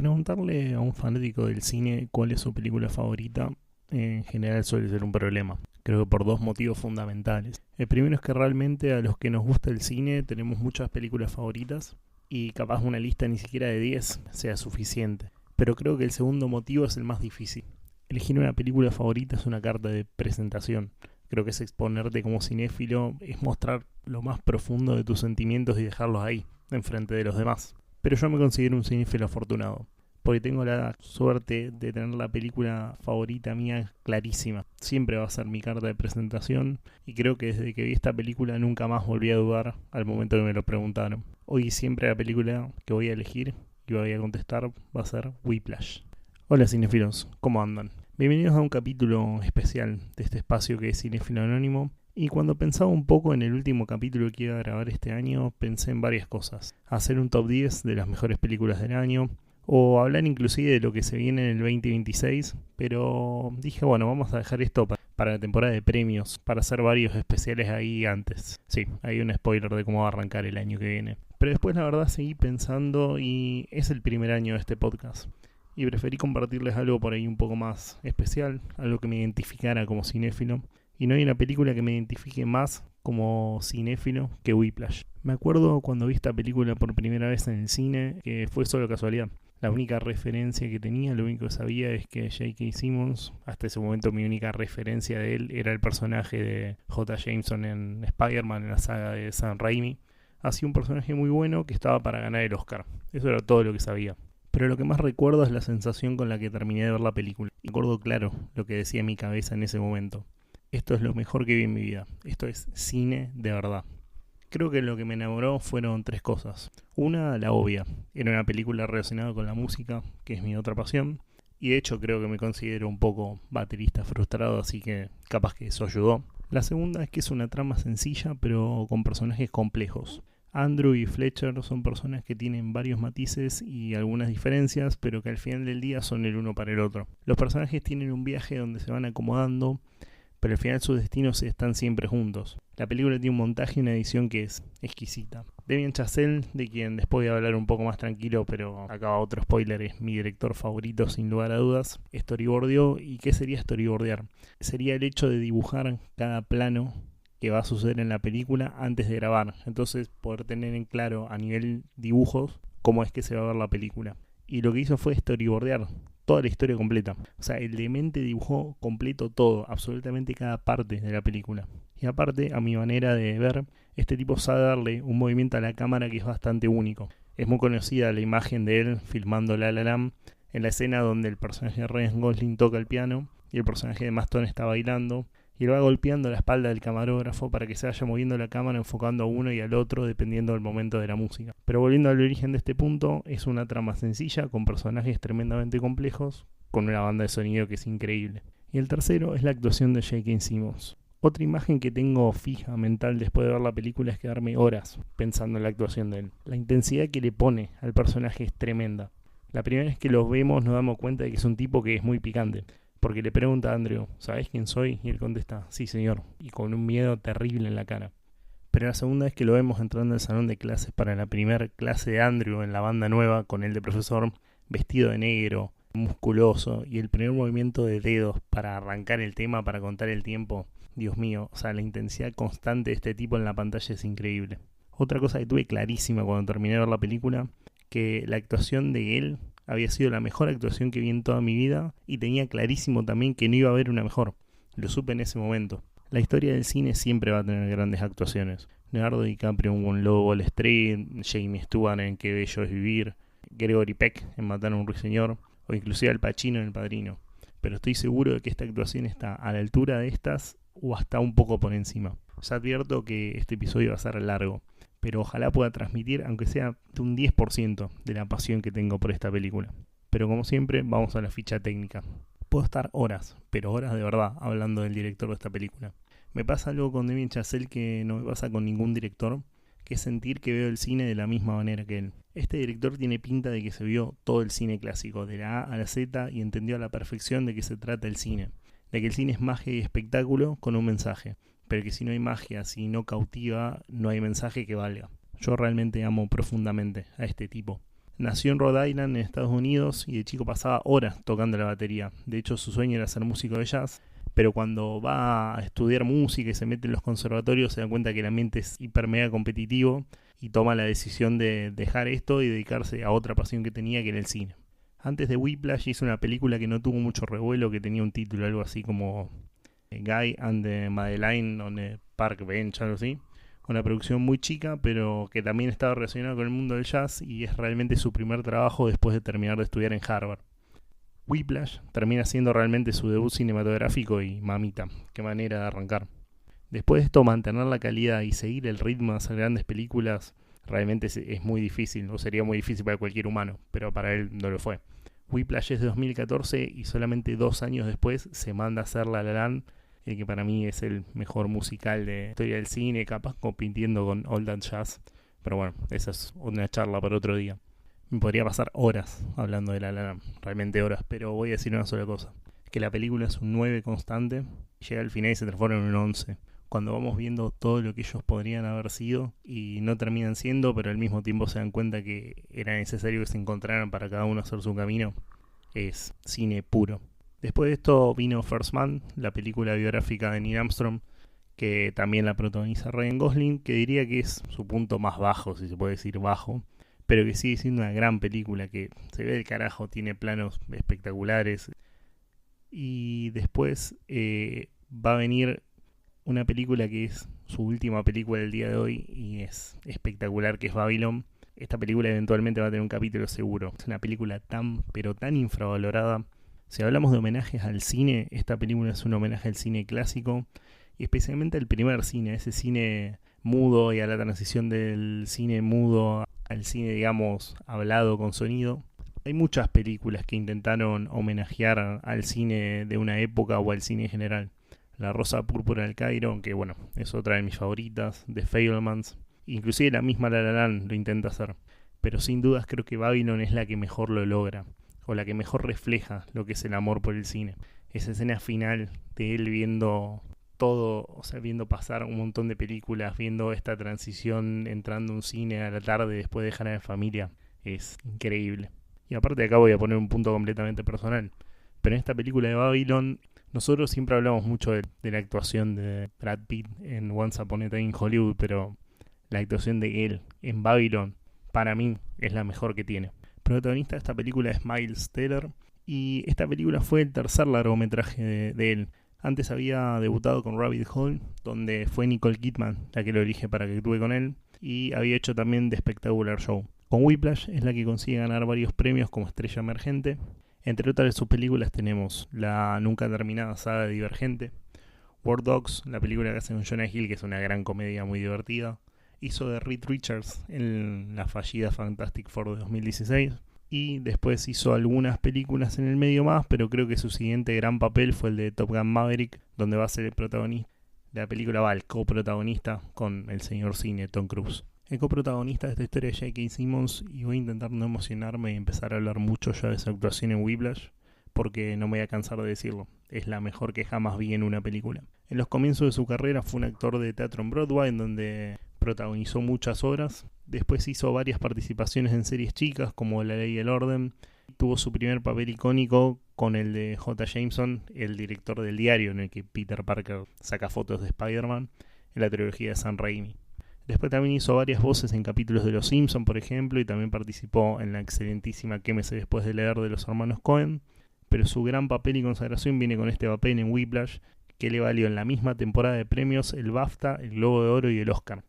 Preguntarle a un fanático del cine cuál es su película favorita en general suele ser un problema. Creo que por dos motivos fundamentales. El primero es que realmente a los que nos gusta el cine tenemos muchas películas favoritas y capaz una lista ni siquiera de 10 sea suficiente. Pero creo que el segundo motivo es el más difícil. Elegir una película favorita es una carta de presentación. Creo que es exponerte como cinéfilo, es mostrar lo más profundo de tus sentimientos y dejarlos ahí, enfrente de los demás. Pero yo me considero un cinéfilo afortunado, porque tengo la suerte de tener la película favorita mía clarísima. Siempre va a ser mi carta de presentación y creo que desde que vi esta película nunca más volví a dudar al momento que me lo preguntaron. Hoy siempre la película que voy a elegir y voy a contestar va a ser Whiplash. Hola cinéfilos, ¿cómo andan? Bienvenidos a un capítulo especial de este espacio que es Cinéfilo Anónimo. Y cuando pensaba un poco en el último capítulo que iba a grabar este año, pensé en varias cosas. Hacer un top 10 de las mejores películas del año, o hablar inclusive de lo que se viene en el 2026, pero dije, bueno, vamos a dejar esto para la temporada de premios, para hacer varios especiales ahí antes. Sí, hay un spoiler de cómo va a arrancar el año que viene. Pero después la verdad seguí pensando y es el primer año de este podcast. Y preferí compartirles algo por ahí un poco más especial, algo que me identificara como cinéfilo. Y no hay una película que me identifique más como cinéfilo que Whiplash. Me acuerdo cuando vi esta película por primera vez en el cine, que fue solo casualidad. La única referencia que tenía, lo único que sabía es que J.K. Simmons, hasta ese momento mi única referencia de él era el personaje de J. Jameson en Spider-Man, en la saga de Sam Raimi. Hacía un personaje muy bueno que estaba para ganar el Oscar. Eso era todo lo que sabía. Pero lo que más recuerdo es la sensación con la que terminé de ver la película. Y recuerdo claro lo que decía mi cabeza en ese momento. Esto es lo mejor que vi en mi vida. Esto es cine de verdad. Creo que lo que me enamoró fueron tres cosas. Una, la obvia. Era una película relacionada con la música, que es mi otra pasión. Y de hecho creo que me considero un poco baterista frustrado, así que capaz que eso ayudó. La segunda es que es una trama sencilla, pero con personajes complejos. Andrew y Fletcher son personas que tienen varios matices y algunas diferencias, pero que al final del día son el uno para el otro. Los personajes tienen un viaje donde se van acomodando, pero al final sus destinos están siempre juntos. La película tiene un montaje y una edición que es exquisita. Damien Chazelle, de quien después voy a hablar un poco más tranquilo, pero acá otro spoiler, es mi director favorito sin lugar a dudas, storyboardeó. ¿Y qué sería storyboardear? Sería el hecho de dibujar cada plano que va a suceder en la película antes de grabar. Entonces poder tener en claro a nivel dibujos cómo es que se va a ver la película. Y lo que hizo fue storyboardear toda la historia completa. O sea, el demente dibujó completo todo, absolutamente cada parte de la película. Y aparte, a mi manera de ver, este tipo sabe darle un movimiento a la cámara que es bastante único. Es muy conocida la imagen de él filmando La La Land en la escena donde el personaje de Ryan Gosling toca el piano y el personaje de Emma Stone está bailando. Y él va golpeando la espalda del camarógrafo para que se vaya moviendo la cámara enfocando a uno y al otro dependiendo del momento de la música. Pero volviendo al origen de este punto, es una trama sencilla con personajes tremendamente complejos, con una banda de sonido que es increíble. Y el tercero es la actuación de J.K. Simmons. Otra imagen que tengo fija mental después de ver la película es quedarme horas pensando en la actuación de él. La intensidad que le pone al personaje es tremenda. La primera vez que los vemos nos damos cuenta de que es un tipo que es muy picante. Porque le pregunta a Andrew, ¿sabés quién soy? Y él contesta, sí señor, y con un miedo terrible en la cara. Pero la segunda vez que lo vemos entrando al salón de clases para la primera clase de Andrew en la banda nueva con él de profesor, vestido de negro, musculoso, y el primer movimiento de dedos para arrancar el tema, para contar el tiempo, Dios mío, o sea, la intensidad constante de este tipo en la pantalla es increíble. Otra cosa que tuve clarísima cuando terminé de ver la película, que la actuación de él había sido la mejor actuación que vi en toda mi vida y tenía clarísimo también que no iba a haber una mejor. Lo supe en ese momento. La historia del cine siempre va a tener grandes actuaciones. Leonardo DiCaprio en Un Lobo Wall Street, Jamie Stewart en Qué Bello es Vivir, Gregory Peck en Matar a un Ruiseñor o inclusive Al Pacino en El Padrino. Pero estoy seguro de que esta actuación está a la altura de estas o hasta un poco por encima. Ya advierto que este episodio va a ser largo, pero ojalá pueda transmitir, aunque sea de un 10% de la pasión que tengo por esta película. Pero como siempre, vamos a la ficha técnica. Puedo estar horas, pero horas de verdad, hablando del director de esta película. Me pasa algo con Damien Chazelle que no me pasa con ningún director, que es sentir que veo el cine de la misma manera que él. Este director tiene pinta de que se vio todo el cine clásico, de la A a la Z, y entendió a la perfección de qué se trata el cine. De que el cine es magia y espectáculo con un mensaje. Pero que si no hay magia, si no cautiva, no hay mensaje que valga. Yo realmente amo profundamente a este tipo. Nació en Rhode Island, en Estados Unidos, y de chico pasaba horas tocando la batería. De hecho, su sueño era ser músico de jazz, pero cuando va a estudiar música y se mete en los conservatorios se da cuenta que el ambiente es hiper mega competitivo y toma la decisión de dejar esto y dedicarse a otra pasión que tenía, que era el cine. Antes de Whiplash hizo una película que no tuvo mucho revuelo, que tenía un título algo así como Guy and the Madeline on a Park Bench, algo así. Una producción muy chica, pero que también estaba relacionada con el mundo del jazz y es realmente su primer trabajo después de terminar de estudiar en Harvard. Whiplash termina siendo realmente su debut cinematográfico y mamita, qué manera de arrancar. Después de esto, mantener la calidad y seguir el ritmo de hacer grandes películas realmente es muy difícil, o sería muy difícil para cualquier humano, pero para él no lo fue. Whiplash es de 2014 y solamente 2 años después se manda a hacer La La Land, el que para mí es el mejor musical de la historia del cine, capaz compitiendo con Old and Jazz, pero bueno, esa es una charla para otro día. Me podría pasar horas hablando de La La Land, realmente horas, pero voy a decir una sola cosa, que la película es un 9 constante, llega al final y se transforma en un 11. Cuando vamos viendo todo lo que ellos podrían haber sido y no terminan siendo, pero al mismo tiempo se dan cuenta que era necesario que se encontraran para cada uno hacer su camino, es cine puro. Después de esto vino First Man, la película biográfica de Neil Armstrong, que también la protagoniza Ryan Gosling, que diría que es su punto más bajo, si se puede decir bajo, pero que sigue siendo una gran película, que se ve del carajo, tiene planos espectaculares. Y después va a venir una película que es su última película del día de hoy y es espectacular, que es Babylon. Esta película eventualmente va a tener un capítulo seguro. Es una película tan, pero tan infravalorada. Si hablamos de homenajes al cine, esta película es un homenaje al cine clásico y especialmente al primer cine, ese cine mudo y a la transición del cine mudo al cine, digamos, hablado con sonido. Hay muchas películas que intentaron homenajear al cine de una época o al cine en general. La Rosa Púrpura del Cairo, que bueno, es otra de mis favoritas, The Fabelmans. Inclusive la misma La La Land lo intenta hacer. Pero sin dudas creo que Babylon es la que mejor lo logra, o la que mejor refleja lo que es el amor por el cine. Esa escena final de él viendo todo, o sea, viendo pasar un montón de películas, viendo esta transición entrando a un cine a la tarde después de dejar a la familia, es increíble. Y aparte acá voy a poner un punto completamente personal. Pero en esta película de Babylon, nosotros siempre hablamos mucho de la actuación de Brad Pitt en Once Upon a Time in Hollywood, pero la actuación de él en Babylon, para mí, es la mejor que tiene. El protagonista de esta película es Miles Teller, y esta película fue el tercer largometraje de él. Antes había debutado con Rabbit Hole, donde fue Nicole Kidman la que lo elige para que actúe con él, y había hecho también The Spectacular Show. Con Whiplash es la que consigue ganar varios premios como estrella emergente. Entre otras de sus películas tenemos la nunca terminada saga de Divergente, War Dogs, la película que hace con Jonah Hill, que es una gran comedia muy divertida. Hizo de Reed Richards en la fallida Fantastic Four de 2016. Y después hizo algunas películas en el medio más, pero creo que su siguiente gran papel fue el de Top Gun Maverick, donde va a ser el protagonista de la película, va el coprotagonista con el señor cine Tom Cruise. El coprotagonista de esta historia es J.K. Simmons, y voy a intentar no emocionarme y empezar a hablar mucho ya de su actuación en Whiplash, porque no me voy a cansar de decirlo, es la mejor que jamás vi en una película. En los comienzos de su carrera fue un actor de teatro en Broadway, en donde protagonizó muchas obras. Después hizo varias participaciones en series chicas como La Ley y el Orden. Tuvo su primer papel icónico con el de J. Jameson, el director del diario en el que Peter Parker saca fotos de Spider-Man, en la trilogía de Sam Raimi. Después también hizo varias voces en capítulos de Los Simpson, por ejemplo, y también participó en la excelentísima ¿Qué me sé después de leer? De los hermanos Coen. Pero su gran papel y consagración viene con este papel en Whiplash, que le valió en la misma temporada de premios el BAFTA, el Globo de Oro y el Oscar.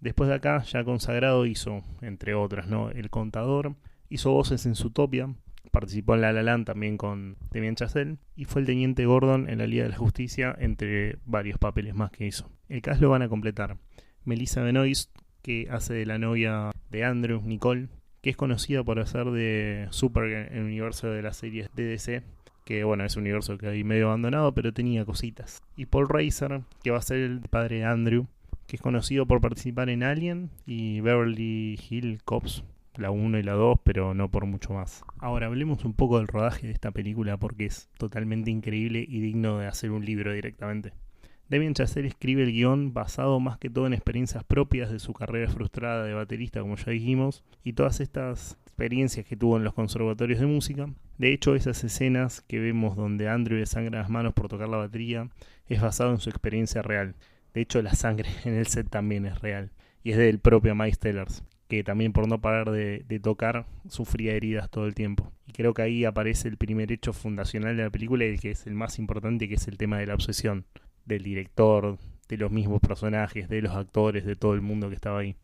Después de acá, ya consagrado, hizo, entre otras, ¿no?, El Contador, hizo voces en Zootopia, participó en La La Land también con Damien Chazelle, y fue el Teniente Gordon en la Liga de la Justicia, entre varios papeles más que hizo. El cast lo van a completar Melissa Benoist, que hace de la novia de Andrew, Nicole, que es conocida por hacer de Supergirl en el universo de las series de DC, que bueno, es un universo que hay medio abandonado, pero tenía cositas. Y Paul Reiser, que va a ser el padre de Andrew, que es conocido por participar en Alien y Beverly Hills Cops, la 1 y la 2, pero no por mucho más. Ahora hablemos un poco del rodaje de esta película, porque es totalmente increíble y digno de hacer un libro directamente. Damien Chazelle escribe el guión basado más que todo en experiencias propias de su carrera frustrada de baterista, como ya dijimos, y todas estas experiencias que tuvo en los conservatorios de música. De hecho, esas escenas que vemos donde Andrew le sangra las manos por tocar la batería es basado en su experiencia real. De hecho, la sangre en el set también es real. Y es del propio Miles Teller, que también por no parar de tocar sufría heridas todo el tiempo. Y creo que ahí aparece el primer hecho fundacional de la película y el que es el más importante, que es el tema de la obsesión del director, de los mismos personajes, de los actores, de todo el mundo que estaba ahí.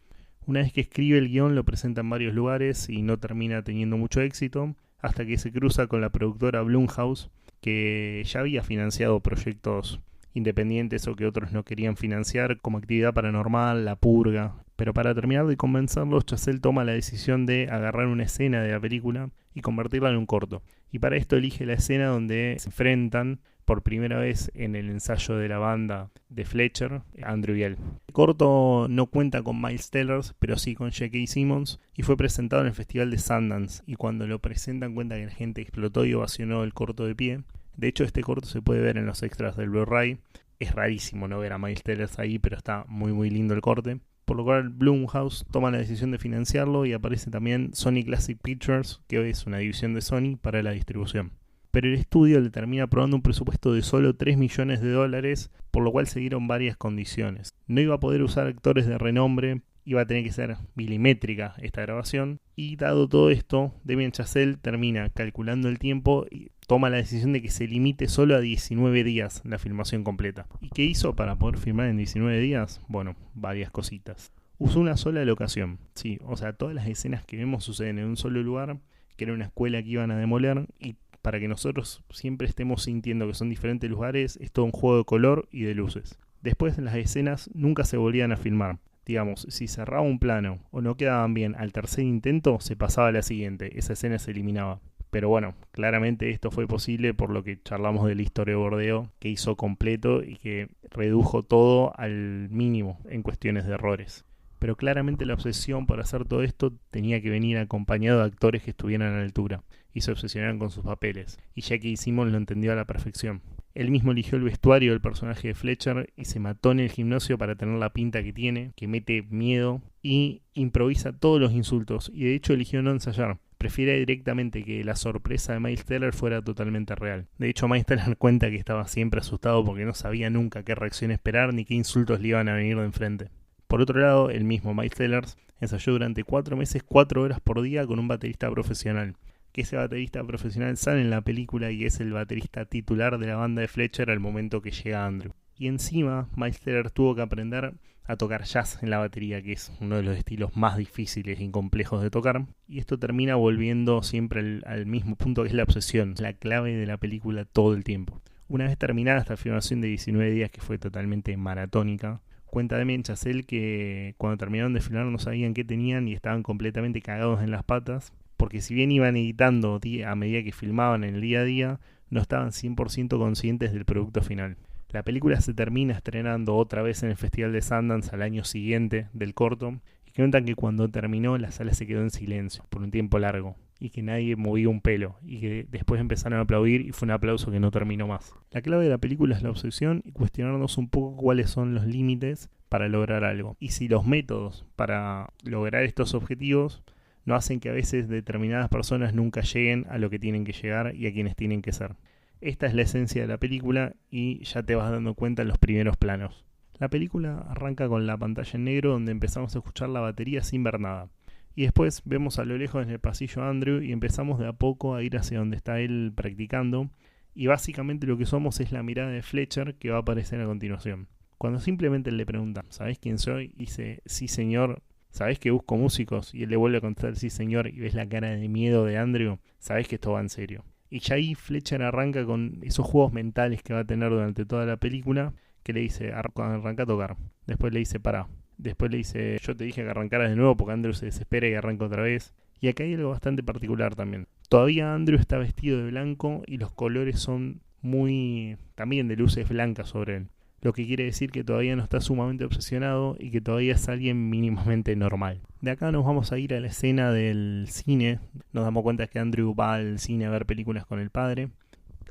Una vez que escribe el guión lo presenta en varios lugares y no termina teniendo mucho éxito, hasta que se cruza con la productora Blumhouse, que ya había financiado proyectos independientes o que otros no querían financiar, como Actividad Paranormal, La Purga. Pero para terminar de convencerlos, Chazelle toma la decisión de agarrar una escena de la película y convertirla en un corto. Y para esto elige la escena donde se enfrentan por primera vez en el ensayo de la banda de Fletcher, Andrew y él. El corto no cuenta con Miles Teller, pero sí con J.K. Simmons, y fue presentado en el Festival de Sundance, y cuando lo presentan cuenta que la gente explotó y ovacionó el corto de pie. De hecho, este corto se puede ver en los extras del Blu-ray. Es rarísimo no ver a Miles Teller ahí, pero está muy muy lindo el corte. Por lo cual Blumhouse toma la decisión de financiarlo y aparece también Sony Classic Pictures, que hoy es una división de Sony, para la distribución. Pero el estudio le termina aprobando un presupuesto de solo $3 millones, por lo cual se dieron varias condiciones. No iba a poder usar actores de renombre, iba a tener que ser milimétrica esta grabación, y dado todo esto, Damien Chazelle termina calculando el tiempo y toma la decisión de que se limite solo a 19 días la filmación completa. ¿Y qué hizo para poder filmar en 19 días? Bueno, varias cositas. Usó una sola locación, sí, o sea, todas las escenas que vemos suceden en un solo lugar, que era una escuela que iban a demoler, y para que nosotros siempre estemos sintiendo que son diferentes lugares, es todo un juego de color y de luces. Después las escenas nunca se volvían a filmar. Digamos, si cerraba un plano o no quedaban bien al tercer intento, se pasaba a la siguiente, esa escena se eliminaba. Pero bueno, claramente esto fue posible por lo que charlamos del storyboardeo que hizo completo y que redujo todo al mínimo en cuestiones de errores. Pero claramente la obsesión por hacer todo esto tenía que venir acompañado de actores que estuvieran a la altura y se obsesionaran con sus papeles, y J.K. Simmons lo entendió a la perfección. Él mismo eligió el vestuario del personaje de Fletcher y se mató en el gimnasio para tener la pinta que tiene, que mete miedo, y improvisa todos los insultos, y de hecho eligió no ensayar. Prefiere directamente que la sorpresa de Miles Teller fuera totalmente real. De hecho, Miles Teller cuenta que estaba siempre asustado porque no sabía nunca qué reacción esperar ni qué insultos le iban a venir de enfrente. Por otro lado, el mismo Miles Teller ensayó durante 4 meses 4 horas por día con un baterista profesional. Que ese baterista profesional sale en la película y es el baterista titular de la banda de Fletcher al momento que llega Andrew. Y encima, Miles Teller tuvo que aprender a tocar jazz en la batería, que es uno de los estilos más difíciles y complejos de tocar. Y esto termina volviendo siempre al mismo punto, que es la obsesión, la clave de la película todo el tiempo. Una vez terminada esta filmación de 19 días, que fue totalmente maratónica, cuenta Damien Chazelle que cuando terminaron de filmar no sabían qué tenían y estaban completamente cagados en las patas, porque si bien iban editando a medida que filmaban en el día a día, no estaban 100% conscientes del producto final. La película se termina estrenando otra vez en el Festival de Sundance al año siguiente del corto, y cuentan que cuando terminó la sala se quedó en silencio por un tiempo largo, y que nadie movía un pelo, y que después empezaron a aplaudir y fue un aplauso que no terminó más. La clave de la película es la obsesión y cuestionarnos un poco cuáles son los límites para lograr algo, y si los métodos para lograr estos objetivos no hacen que a veces determinadas personas nunca lleguen a lo que tienen que llegar y a quienes tienen que ser. Esta es la esencia de la película y ya te vas dando cuenta en los primeros planos. La película arranca con la pantalla en negro donde empezamos a escuchar la batería sin ver nada. Y después vemos a lo lejos en el pasillo a Andrew y empezamos de a poco a ir hacia donde está él practicando. Y básicamente lo que somos es la mirada de Fletcher que va a aparecer a continuación. Cuando simplemente le pregunta, ¿sabés quién soy? Y dice, sí señor. ¿Sabés que busco músicos? Y él le vuelve a contestar, sí señor, y ves la cara de miedo de Andrew, sabés que esto va en serio. Y ya ahí Fletcher arranca con esos juegos mentales que va a tener durante toda la película, que le dice, arranca a tocar. Después le dice, pará. Después le dice, yo te dije que arrancaras de nuevo porque Andrew se desespera y arranca otra vez. Y acá hay algo bastante particular también. Todavía Andrew está vestido de blanco y los colores son muy, también de luces blancas sobre él. Lo que quiere decir que todavía no está sumamente obsesionado y que todavía es alguien mínimamente normal. De acá nos vamos a ir a la escena del cine. Nos damos cuenta que Andrew va al cine a ver películas con el padre.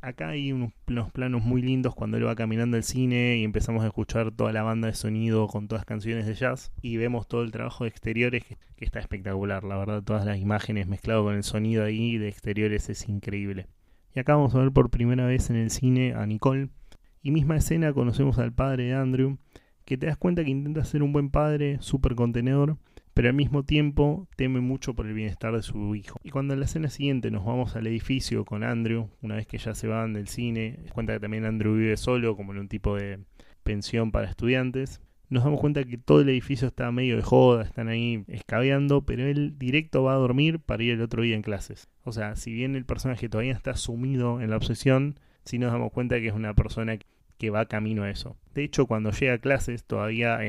Acá hay unos planos muy lindos cuando él va caminando al cine y empezamos a escuchar toda la banda de sonido con todas canciones de jazz y vemos todo el trabajo de exteriores que está espectacular, la verdad, todas las imágenes mezclado con el sonido ahí de exteriores es increíble. Y acá vamos a ver por primera vez en el cine a Nicole y misma escena conocemos al padre de Andrew, que te das cuenta que intenta ser un buen padre, súper contenedor, pero al mismo tiempo teme mucho por el bienestar de su hijo. Y cuando en la escena siguiente nos vamos al edificio con Andrew, una vez que ya se van del cine, nos cuenta que también Andrew vive solo, como en un tipo de pensión para estudiantes, nos damos cuenta que todo el edificio está medio de joda, están ahí escabeando, pero él directo va a dormir para ir el otro día en clases. O sea, si bien el personaje todavía está sumido en la obsesión, sí nos damos cuenta que es una persona que va camino a eso. De hecho, cuando llega a clases, todavía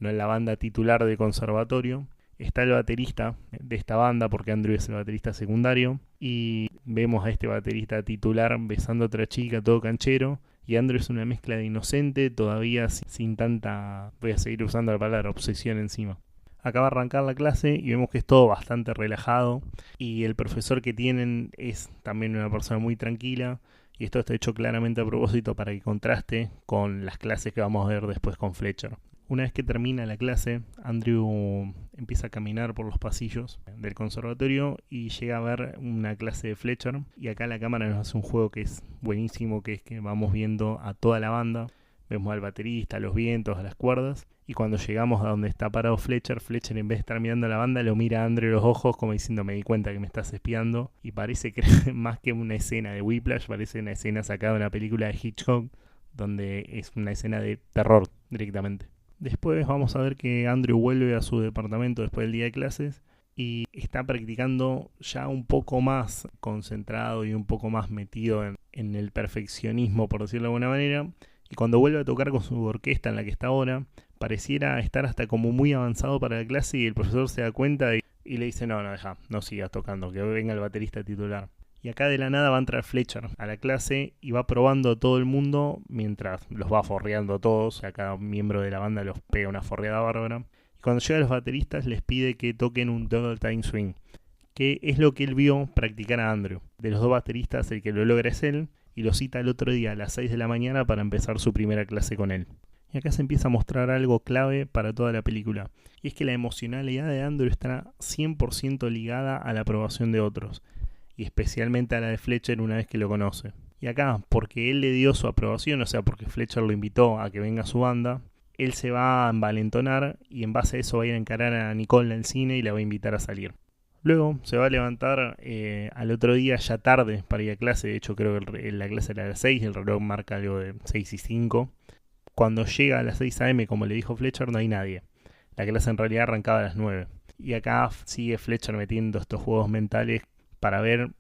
no en la banda titular del conservatorio, está el baterista de esta banda, porque Andrew es el baterista secundario, y vemos a este baterista titular besando a otra chica, todo canchero, y Andrew es una mezcla de inocente, todavía sin tanta, voy a seguir usando la palabra, obsesión encima. Acaba de arrancar la clase y vemos que es todo bastante relajado, y el profesor que tienen es también una persona muy tranquila, y esto está hecho claramente a propósito para que contraste con las clases que vamos a ver después con Fletcher. Una vez que termina la clase, Andrew empieza a caminar por los pasillos del conservatorio y llega a ver una clase de Fletcher. Y acá la cámara nos hace un juego que es buenísimo, que es que vamos viendo a toda la banda. Vemos al baterista, a los vientos, a las cuerdas. Y cuando llegamos a donde está parado Fletcher, Fletcher en vez de estar mirando a la banda, lo mira a Andrew los ojos como diciendo, me di cuenta que me estás espiando. Y parece que más que una escena de Whiplash, parece una escena sacada de una película de Hitchcock, donde es una escena de terror directamente. Después vamos a ver que Andrew vuelve a su departamento después del día de clases y está practicando ya un poco más concentrado y un poco más metido en el perfeccionismo, por decirlo de alguna manera. Y cuando vuelve a tocar con su orquesta en la que está ahora, pareciera estar hasta como muy avanzado para la clase y el profesor se da cuenta y le dice, no, no sigas tocando, que venga el baterista titular. Y acá de la nada va a entrar Fletcher a la clase y va probando a todo el mundo mientras los va forreando a todos. A cada miembro de la banda los pega una forreada bárbara. Y cuando llega a los bateristas les pide que toquen un double time swing, que es lo que él vio practicar a Andrew. De los dos bateristas el que lo logra es él y lo cita el otro día a las 6 de la mañana para empezar su primera clase con él. Y acá se empieza a mostrar algo clave para toda la película. Y es que la emocionalidad de Andrew está 100% ligada a la aprobación de otros. Y especialmente a la de Fletcher una vez que lo conoce. Y acá, porque él le dio su aprobación, o sea, porque Fletcher lo invitó a que venga a su banda, él se va a envalentonar y en base a eso va a ir a encarar a Nicole en el cine y la va a invitar a salir. Luego se va a levantar al otro día ya tarde para ir a clase, de hecho creo que la clase era a las 6, el reloj marca algo de 6 y 5. Cuando llega a las 6 am, como le dijo Fletcher, no hay nadie. La clase en realidad arrancaba a las 9. Y acá sigue Fletcher metiendo estos juegos mentales para ver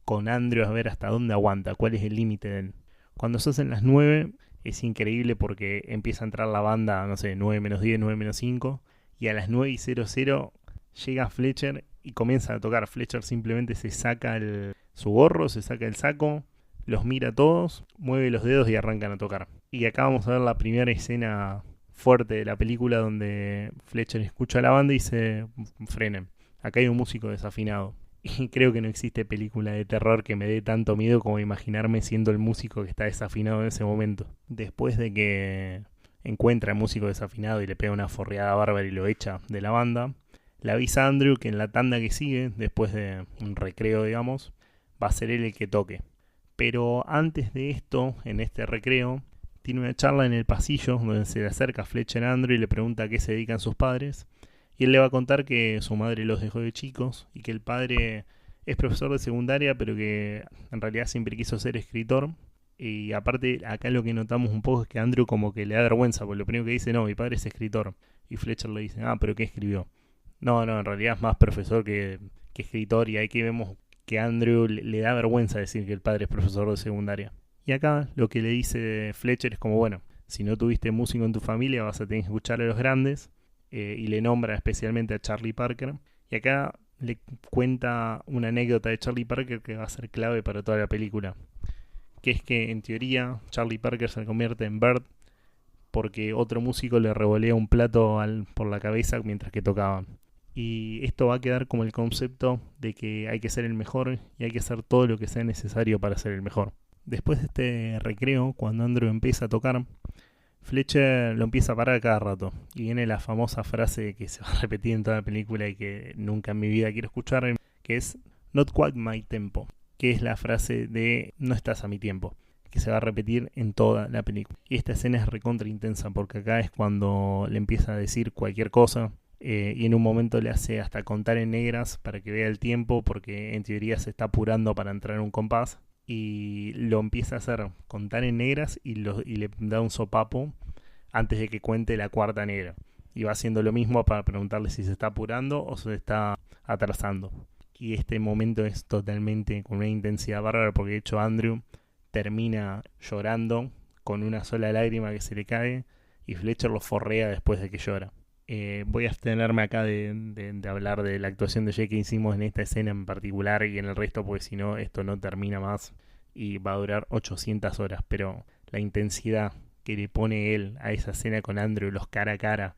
con Andrew, a ver hasta dónde aguanta, cuál es el límite de él. Cuando se hacen las 9 es increíble porque empieza a entrar la banda, no sé, 9 menos 10, 9 menos 5, y a las 9 y 00 llega Fletcher y comienza a tocar. Fletcher simplemente se saca su gorro, se saca el saco, los mira a todos, mueve los dedos y arrancan a tocar. Y acá vamos a ver la primera escena fuerte de la película donde Fletcher escucha a la banda y dice, frenen, acá hay un músico desafinado. Y creo que no existe película de terror que me dé tanto miedo como imaginarme siendo el músico que está desafinado en ese momento. Después de que encuentra al músico desafinado y le pega una forreada bárbara y lo echa de la banda, le avisa a Andrew que en la tanda que sigue, después de un recreo digamos, va a ser él el que toque. Pero antes de esto, en este recreo, tiene una charla en el pasillo donde se le acerca Fletcher a Andrew y le pregunta a qué se dedican sus padres. Y él le va a contar que su madre los dejó de chicos y que el padre es profesor de secundaria, pero que en realidad siempre quiso ser escritor. Y aparte, acá lo que notamos un poco es que a Andrew como que le da vergüenza, porque lo primero que dice, no, mi padre es escritor. Y Fletcher le dice, pero ¿qué escribió? No, en realidad es más profesor que escritor, y ahí que vemos que a Andrew le da vergüenza decir que el padre es profesor de secundaria. Y acá lo que le dice Fletcher es como, bueno, si no tuviste músico en tu familia vas a tener que escuchar a los grandes. Y le nombra especialmente a Charlie Parker. Y acá le cuenta una anécdota de Charlie Parker que va a ser clave para toda la película. Que es que en teoría Charlie Parker se convierte en Bert porque otro músico le revolea un plato por la cabeza mientras que tocaban. Y esto va a quedar como el concepto de que hay que ser el mejor y hay que hacer todo lo que sea necesario para ser el mejor. Después de este recreo, cuando Andrew empieza a tocar, Fletcher lo empieza a parar cada rato. Y viene la famosa frase que se va a repetir en toda la película y que nunca en mi vida quiero escuchar, que es "Not quite my tempo", que es la frase de "no estás a mi tiempo", que se va a repetir en toda la película. Y esta escena es recontra intensa porque acá es cuando le empieza a decir cualquier cosa, y en un momento le hace hasta contar en negras para que vea el tiempo, porque en teoría se está apurando para entrar en un compás, y lo empieza a hacer contar en negras y le da un sopapo antes de que cuente la cuarta negra. Y va haciendo lo mismo para preguntarle si se está apurando o se está atrasando. Y este momento es totalmente con una intensidad bárbara, porque de hecho Andrew termina llorando con una sola lágrima que se le cae y Fletcher lo forrea después de que llora. Voy a abstenerme acá de hablar de la actuación de Jake que hicimos en esta escena en particular y en el resto, porque si no esto no termina más y va a durar 800 horas, pero la intensidad que le pone él a esa escena con Andrew, los cara a cara,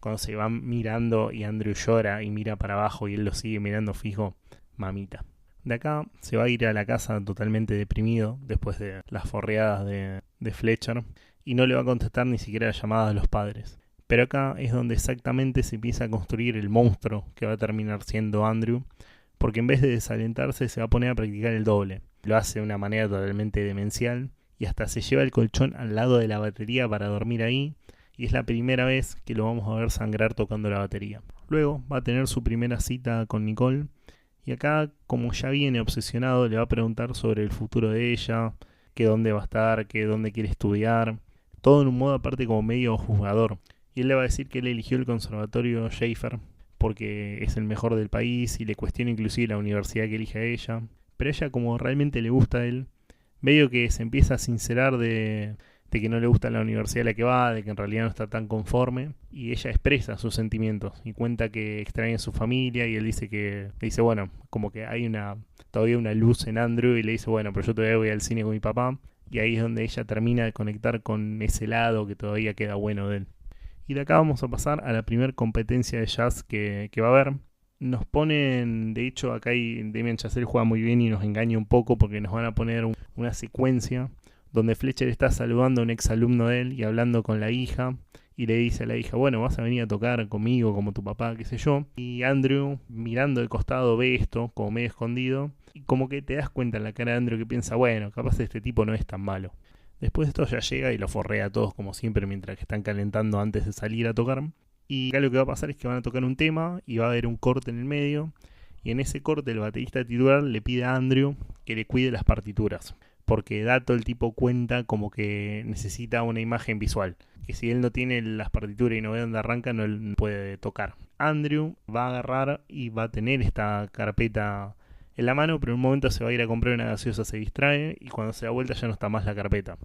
cuando se van mirando y Andrew llora y mira para abajo y él lo sigue mirando fijo, mamita. De acá se va a ir a la casa totalmente deprimido después de las forreadas de Fletcher y no le va a contestar ni siquiera la llamada de los padres. Pero acá es donde exactamente se empieza a construir el monstruo que va a terminar siendo Andrew, porque en vez de desalentarse se va a poner a practicar el doble. Lo hace de una manera totalmente demencial y hasta se lleva el colchón al lado de la batería para dormir ahí, y es la primera vez que lo vamos a ver sangrar tocando la batería. Luego va a tener su primera cita con Nicole, y acá, como ya viene obsesionado, le va a preguntar sobre el futuro de ella, que dónde va a estar, que dónde quiere estudiar, todo en un modo aparte como medio juzgador. Y él le va a decir que él eligió el conservatorio Schaeffer porque es el mejor del país y le cuestiona inclusive la universidad que elige a ella. Pero ella, como realmente le gusta a él, medio que se empieza a sincerar de que no le gusta la universidad a la que va, de que en realidad no está tan conforme, y ella expresa sus sentimientos y cuenta que extraña a su familia, y él dice le dice, bueno, como que hay todavía una luz en Andrew, y le dice, bueno, pero yo todavía voy al cine con mi papá, y ahí es donde ella termina de conectar con ese lado que todavía queda bueno de él. Y de acá vamos a pasar a la primera competencia de jazz que va a haber. Nos ponen, de hecho acá Damien Chazelle juega muy bien y nos engaña un poco porque nos van a poner una secuencia donde Fletcher está saludando a un ex alumno de él y hablando con la hija, y le dice a la hija, bueno, vas a venir a tocar conmigo como tu papá, qué sé yo. Y Andrew, mirando de costado, ve esto como medio escondido, y como que te das cuenta en la cara de Andrew que piensa, bueno, capaz este tipo no es tan malo. Después de esto ya llega y lo forrea a todos como siempre mientras que están calentando antes de salir a tocar. Y acá lo que va a pasar es que van a tocar un tema y va a haber un corte en el medio, y en ese corte el baterista titular le pide a Andrew que le cuide las partituras, porque Dato el tipo cuenta como que necesita una imagen visual, que si él no tiene las partituras y no ve dónde arranca, no él puede tocar. Andrew va a agarrar y va a tener esta carpeta en la mano, pero en un momento se va a ir a comprar una gaseosa, se distrae y cuando se da vuelta ya no está más la carpeta,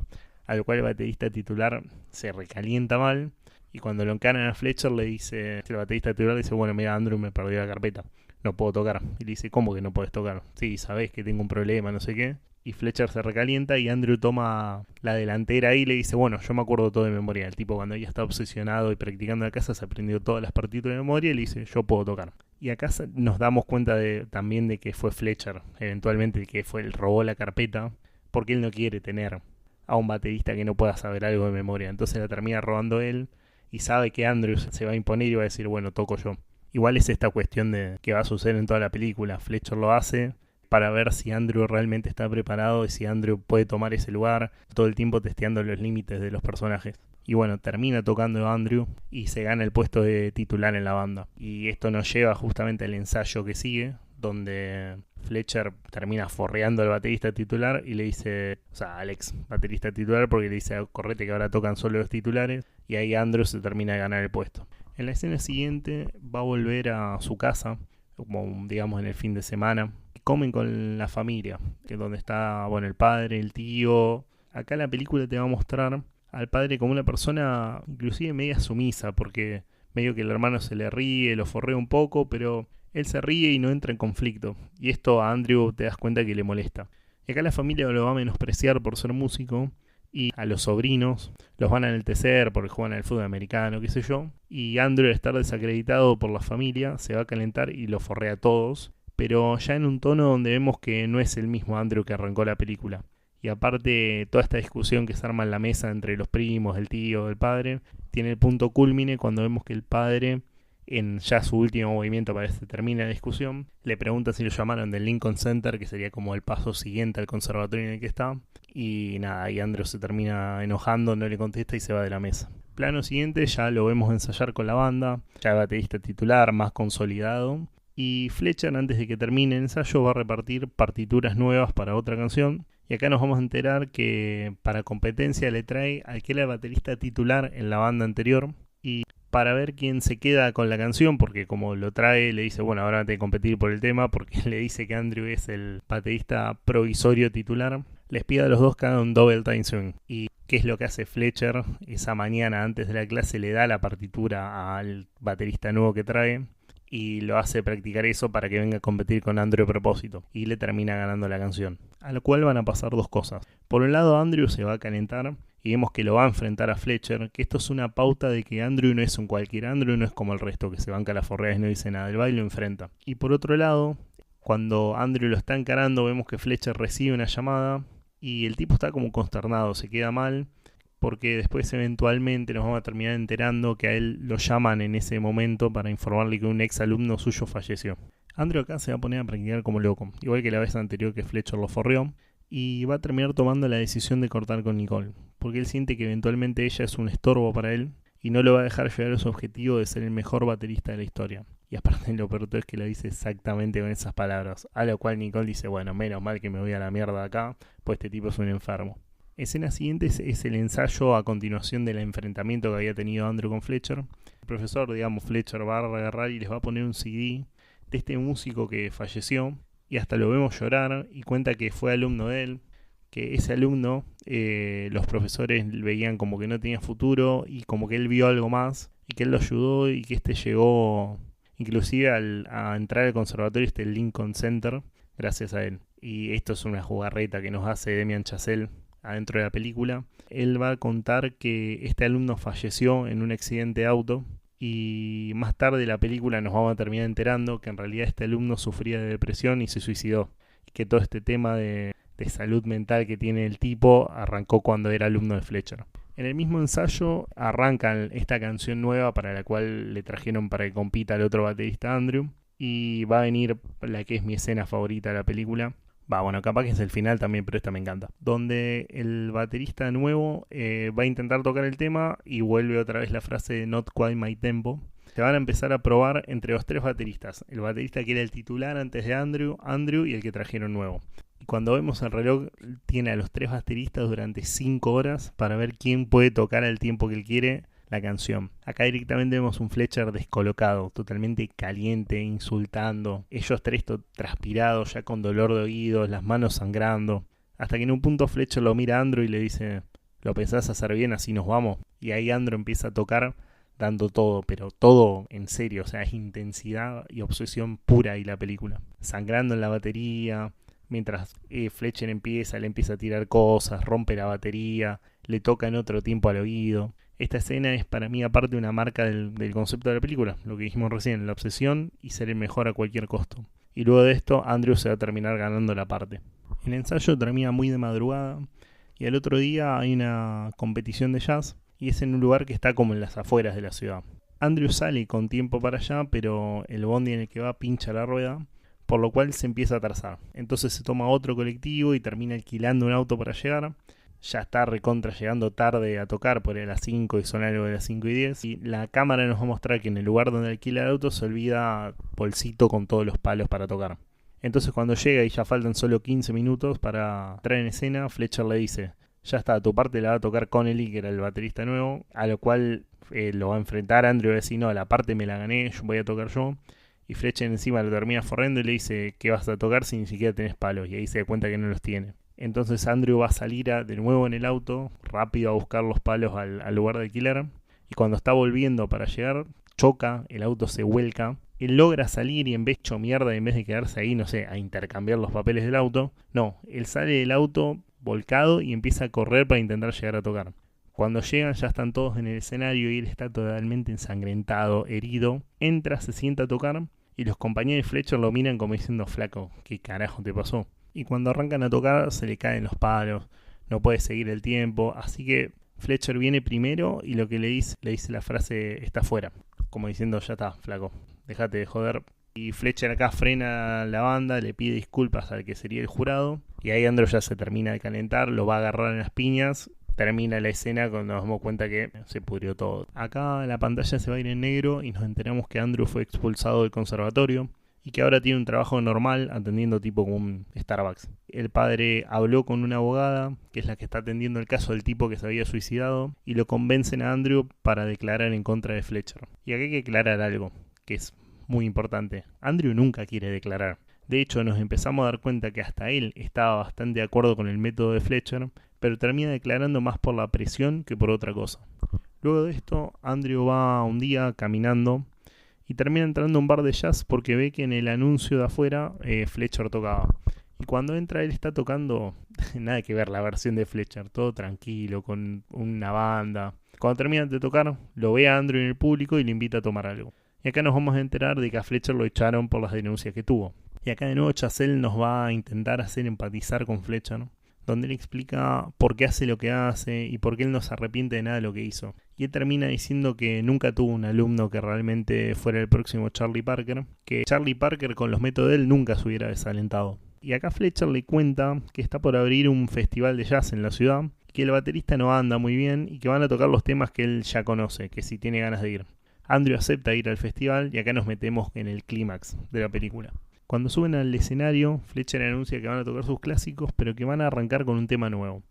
a lo cual el baterista titular se recalienta mal, y cuando lo encaran a Fletcher le dice, el baterista titular dice, bueno, mira, Andrew me perdió la carpeta, no puedo tocar. Y le dice, ¿cómo que no puedes tocar? Sí, sabés que tengo un problema, no sé qué. Y Fletcher se recalienta y Andrew toma la delantera y le dice, bueno, yo me acuerdo todo de memoria. El tipo, cuando ella está obsesionado y practicando en la casa, se aprendió todas las partituras de memoria y le dice, yo puedo tocar. Y acá nos damos cuenta también de que fue Fletcher, eventualmente, el que robó la carpeta, porque él no quiere tener a un baterista que no pueda saber algo de memoria. Entonces la termina robando él y sabe que Andrew se va a imponer y va a decir, bueno, toco yo. Igual es esta cuestión de que va a suceder en toda la película. Fletcher lo hace para ver si Andrew realmente está preparado y si Andrew puede tomar ese lugar, todo el tiempo testeando los límites de los personajes. Y bueno, termina tocando Andrew y se gana el puesto de titular en la banda. Y esto nos lleva justamente al ensayo que sigue, donde Fletcher termina forreando al baterista titular y le dice, o sea, al ex baterista titular, porque le dice, correte que ahora tocan solo los titulares, y ahí Andrew se termina de ganar el puesto. En la escena siguiente va a volver a su casa, como digamos en el fin de semana, comen con la familia, que es donde está, bueno, el padre, el tío. Acá la película te va a mostrar al padre como una persona inclusive media sumisa, porque medio que el hermano se le ríe, lo forrea un poco, pero él se ríe y no entra en conflicto, y esto a Andrew te das cuenta que le molesta. Y acá la familia lo va a menospreciar por ser músico, y a los sobrinos los van a enaltecer porque juegan al fútbol americano, qué sé yo, y Andrew, al estar desacreditado por la familia, se va a calentar y lo forrea a todos, pero ya en un tono donde vemos que no es el mismo Andrew que arrancó la película. Y aparte, toda esta discusión que se arma en la mesa entre los primos, el tío, el padre, tiene el punto culmine cuando vemos que el padre, en ya su último movimiento para que se termine la discusión, le pregunta si lo llamaron del Lincoln Center, que sería como el paso siguiente al conservatorio en el que está. Y nada, y Andrew se termina enojando, no le contesta y se va de la mesa. Plano siguiente, ya lo vemos ensayar con la banda, ya el baterista titular, más consolidado. Y Fletcher, antes de que termine el ensayo, va a repartir partituras nuevas para otra canción. Y acá nos vamos a enterar que para competencia le trae al que era el baterista titular en la banda anterior. Y para ver quién se queda con la canción, porque como lo trae, le dice, bueno, ahora tengo que competir por el tema, porque le dice que Andrew es el baterista provisorio titular. Les pide a los dos que hagan un double time swing. ¿Y qué es lo que hace Fletcher? Esa mañana antes de la clase le da la partitura al baterista nuevo que trae y lo hace practicar eso para que venga a competir con Andrew a propósito, y le termina ganando la canción. A lo cual van a pasar dos cosas. Por un lado, Andrew se va a calentar y vemos que lo va a enfrentar a Fletcher, que esto es una pauta de que Andrew no es un cualquier Andrew, no es como el resto que se banca las forreas y no dice nada, el baile lo enfrenta. Y por otro lado, cuando Andrew lo está encarando, vemos que Fletcher recibe una llamada y el tipo está como consternado, se queda mal, porque después eventualmente nos vamos a terminar enterando que a él lo llaman en ese momento para informarle que un ex alumno suyo falleció. Andrew acá se va a poner a practicar como loco, igual que la vez anterior que Fletcher lo forreó, y va a terminar tomando la decisión de cortar con Nicole, porque él siente que eventualmente ella es un estorbo para él y no lo va a dejar llegar a su objetivo de ser el mejor baterista de la historia. Y aparte lo peor es que lo dice exactamente con esas palabras, a lo cual Nicole dice, bueno, menos mal que me voy a la mierda acá, pues este tipo es un enfermo. Escena siguiente es el ensayo a continuación del enfrentamiento que había tenido Andrew con Fletcher. El profesor, digamos, Fletcher va a agarrar y les va a poner un CD de este músico que falleció y hasta lo vemos llorar y cuenta que fue alumno de él, que ese alumno los profesores veían como que no tenía futuro y como que él vio algo más y que él lo ayudó y que este llegó inclusive a entrar al conservatorio, el Lincoln Center, gracias a él. Y esto es una jugarreta que nos hace Damien Chazelle adentro de la película. Él va a contar que este alumno falleció en un accidente de auto y más tarde en la película nos vamos a terminar enterando que en realidad este alumno sufría de depresión y se suicidó. Y que todo este tema de salud mental que tiene el tipo arrancó cuando era alumno de Fletcher. En el mismo ensayo arrancan esta canción nueva para la cual le trajeron para que compita al otro baterista Andrew, y va a venir la que es mi escena favorita de la película. Bueno, capaz que es el final también, pero esta me encanta. Donde el baterista nuevo va a intentar tocar el tema y vuelve otra vez la frase de Not Quite My Tempo. Se van a empezar a probar entre los tres bateristas. El baterista que era el titular antes de Andrew y el que trajeron nuevo. Y cuando vemos el reloj, tiene a los tres bateristas durante 5 horas para ver quién puede tocar al tiempo que él quiere la canción. Acá directamente vemos un Fletcher descolocado, totalmente caliente, insultando. Ellos tres transpirados, ya con dolor de oídos, las manos sangrando. Hasta que en un punto Fletcher lo mira a Andrew y le dice, ¿lo pensás hacer bien? Así nos vamos. Y ahí Andrew empieza a tocar dando todo, pero todo en serio. O sea, es intensidad y obsesión pura ahí la película. Sangrando en la batería. Mientras Fletcher le empieza a tirar cosas, rompe la batería, le toca en otro tiempo al oído. Esta escena es para mí aparte una marca del concepto de la película, lo que dijimos recién, la obsesión y ser el mejor a cualquier costo. Y luego de esto, Andrew se va a terminar ganando la parte. El ensayo termina muy de madrugada y al otro día hay una competición de jazz y es en un lugar que está como en las afueras de la ciudad. Andrew sale con tiempo para allá, pero el bondi en el que va pincha la rueda, por lo cual se empieza a atrasar. Entonces se toma otro colectivo y termina alquilando un auto para llegar. Ya está recontra llegando tarde a tocar, por ahí a las 5 y son algo de las 5 y 10. Y la cámara nos va a mostrar que en el lugar donde alquila el auto se olvida bolsito con todos los palos para tocar. Entonces cuando llega y ya faltan solo 15 minutos para entrar en escena, Fletcher le dice, ya está, tu parte la va a tocar Connelly, que era el baterista nuevo, a lo cual lo va a enfrentar Andrew y va a decir, no, la parte me la gané, voy a tocar yo. Y Fletcher encima lo termina forrando y le dice, ¿qué vas a tocar si ni siquiera tenés palos? Y ahí se da cuenta que no los tiene. Entonces Andrew va a salir de nuevo en el auto, rápido a buscar los palos al lugar de alquiler. Y cuando está volviendo para llegar, choca, el auto se vuelca. Él logra salir y en vez de hecho mierda, en vez de quedarse ahí, no sé, a intercambiar los papeles del auto, no, él sale del auto volcado y empieza a correr para intentar llegar a tocar. Cuando llegan ya están todos en el escenario y él está totalmente ensangrentado, herido. Entra, se sienta a tocar y los compañeros de Fletcher lo miran como diciendo, flaco, ¿qué carajo te pasó? y cuando arrancan a tocar se le caen los palos, no puede seguir el tiempo, así que Fletcher viene primero y lo que le dice la frase está fuera, como diciendo ya está, flaco, déjate de joder. Y Fletcher acá frena la banda, le pide disculpas al que sería el jurado, y ahí Andrew ya se termina de calentar, lo va a agarrar en las piñas. Termina la escena cuando nos damos cuenta que se pudrió todo. Acá la pantalla se va a ir en negro y nos enteramos que Andrew fue expulsado del conservatorio y que ahora tiene un trabajo normal atendiendo tipo como un Starbucks. El padre habló con una abogada, que es la que está atendiendo el caso del tipo que se había suicidado, y lo convencen a Andrew para declarar en contra de Fletcher. Y aquí hay que aclarar algo, que es muy importante. Andrew nunca quiere declarar. De hecho, nos empezamos a dar cuenta que hasta él estaba bastante de acuerdo con el método de Fletcher, pero termina declarando más por la presión que por otra cosa. Luego de esto, Andrew va un día caminando y termina entrando a un bar de jazz porque ve que en el anuncio de afuera Fletcher tocaba. Y cuando entra él está tocando, nada que ver la versión de Fletcher, todo tranquilo, con una banda. Cuando termina de tocar, lo ve a Andrew en el público y le invita a tomar algo. Y acá nos vamos a enterar de que a Fletcher lo echaron por las denuncias que tuvo. Y acá de nuevo Chazelle nos va a intentar hacer empatizar con Fletcher, ¿no? Donde él explica por qué hace lo que hace y por qué él no se arrepiente de nada de lo que hizo. Y él termina diciendo que nunca tuvo un alumno que realmente fuera el próximo Charlie Parker, que Charlie Parker con los métodos de él nunca se hubiera desalentado. Y acá Fletcher le cuenta que está por abrir un festival de jazz en la ciudad, que el baterista no anda muy bien y que van a tocar los temas que él ya conoce, que si tiene ganas de ir. Andrew acepta ir al festival y acá nos metemos en el clímax de la película. Cuando suben al escenario, Fletcher anuncia que van a tocar sus clásicos, pero que van a arrancar con un tema nuevo.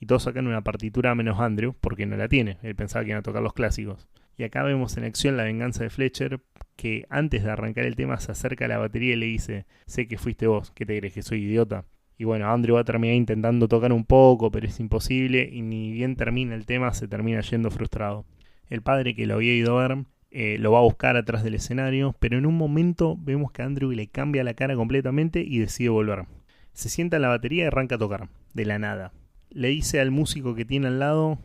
Y todos sacan una partitura menos Andrew, porque no la tiene. Él pensaba que iban a tocar los clásicos. Y acá vemos en acción la venganza de Fletcher, que antes de arrancar el tema se acerca a la batería y le dice: sé que fuiste vos, ¿qué te crees, que soy idiota? Y bueno, Andrew va a terminar intentando tocar un poco, pero es imposible, y ni bien termina el tema se termina yendo frustrado. El padre, que lo había ido a ver, lo va a buscar atrás del escenario, pero en un momento vemos que a Andrew le cambia la cara completamente y decide volver. Se sienta en la batería y arranca a tocar, de la nada. Le dice al músico que tiene al lado: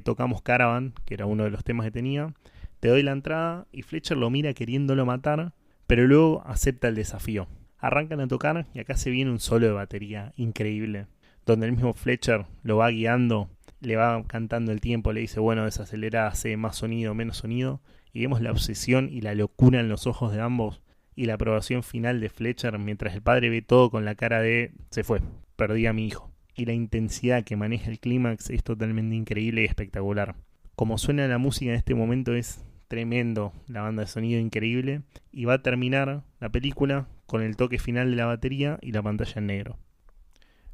tocamos Caravan, que era uno de los temas que tenía, te doy la entrada, y Fletcher lo mira queriéndolo matar, pero luego acepta el desafío. Arrancan a tocar y acá se viene un solo de batería increíble, donde el mismo Fletcher lo va guiando, le va cantando el tiempo, le dice: bueno, desacelera, hace más sonido, menos sonido. Y vemos la obsesión y la locura en los ojos de ambos y la aprobación final de Fletcher mientras el padre ve todo con la cara de se fue, perdí a mi hijo. Y la intensidad que maneja el clímax es totalmente increíble y espectacular. Como suena la música en este momento es tremendo, la banda de sonido increíble, y va a terminar la película con el toque final de la batería y la pantalla en negro.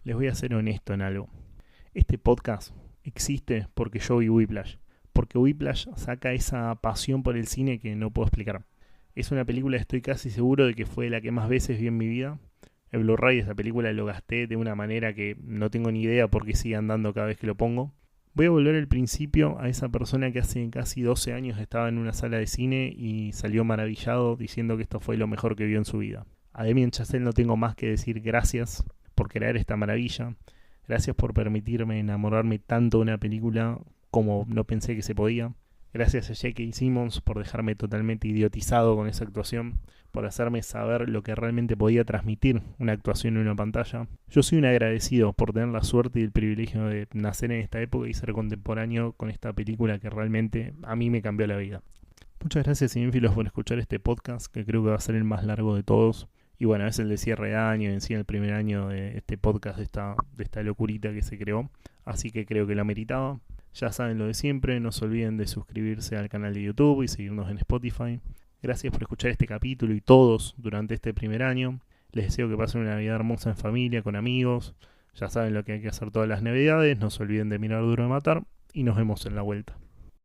Les voy a ser honesto en algo. Este podcast existe porque yo vi Whiplash. Porque Whiplash saca esa pasión por el cine que no puedo explicar. Es una película que estoy casi seguro de que fue la que más veces vi en mi vida. El Blu-ray de esa película lo gasté de una manera que no tengo ni idea por qué sigue andando cada vez que lo pongo. Voy a volver al principio a esa persona que hace casi 12 años estaba en una sala de cine y salió maravillado diciendo que esto fue lo mejor que vio en su vida. A Damien Chazelle no tengo más que decir gracias por crear esta maravilla. Gracias por permitirme enamorarme tanto de una película como no pensé que se podía. Gracias a J.K. Simmons por dejarme totalmente idiotizado con esa actuación, por hacerme saber lo que realmente podía transmitir una actuación en una pantalla. Yo soy un agradecido por tener la suerte y el privilegio de nacer en esta época y ser contemporáneo con esta película que realmente a mí me cambió la vida. Muchas gracias, cinéfilos, por escuchar este podcast, que creo que va a ser el más largo de todos. Y bueno, es el de cierre de año, en sí el primer año de este podcast, de esta locurita que se creó. Así que creo que la meritaba. Ya saben lo de siempre, no se olviden de suscribirse al canal de YouTube y seguirnos en Spotify. Gracias por escuchar este capítulo y todos durante este primer año. Les deseo que pasen una Navidad hermosa en familia, con amigos. Ya saben lo que hay que hacer todas las Navidades. No se olviden de mirar Duro de Matar y nos vemos en la vuelta.